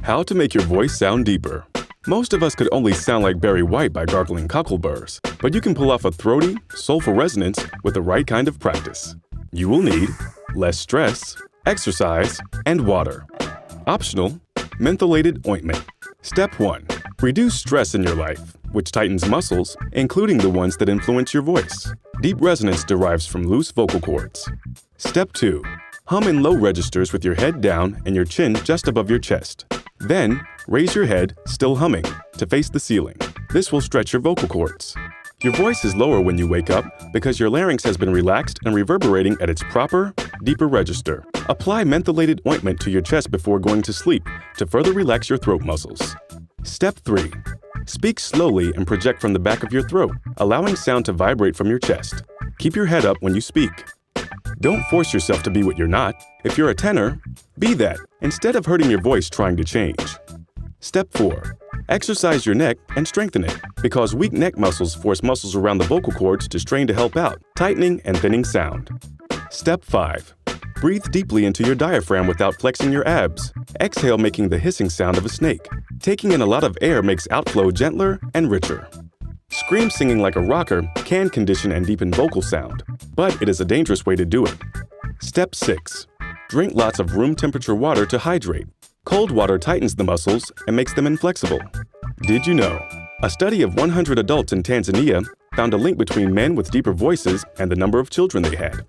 How to make your voice sound deeper. Most of us could only sound like Barry White by gargling cockleburrs, but you can pull off a throaty, soulful resonance with the right kind of practice. You will need less stress, exercise, and water. Optional, mentholated ointment. Step 1. Reduce stress in your life, which tightens muscles, including the ones that influence your voice. Deep resonance derives from loose vocal cords. Step 2. Hum in low registers with your head down and your chin just above your chest. Then, raise your head, still humming, to face the ceiling. This will stretch your vocal cords. Your voice is lower when you wake up because your larynx has been relaxed and reverberating at its proper, deeper register. Apply mentholated ointment to your chest before going to sleep to further relax your throat muscles. Step 3. Speak slowly and project from the back of your throat, allowing sound to vibrate from your chest. Keep your head up when you speak. Don't force yourself to be what you're not. If you're a tenor, be that, instead of hurting your voice trying to change. Step 4. Exercise your neck and strengthen it, because weak neck muscles force muscles around the vocal cords to strain to help out, tightening and thinning sound. Step 5. Breathe deeply into your diaphragm without flexing your abs. Exhale, making the hissing sound of a snake. Taking in a lot of air makes outflow gentler and richer. Scream singing like a rocker can condition and deepen vocal sound, but it is a dangerous way to do it. Step 6. Drink lots of room temperature water to hydrate. Cold water tightens the muscles and makes them inflexible. Did you know? A study of 100 adults in Tanzania found a link between men with deeper voices and the number of children they had.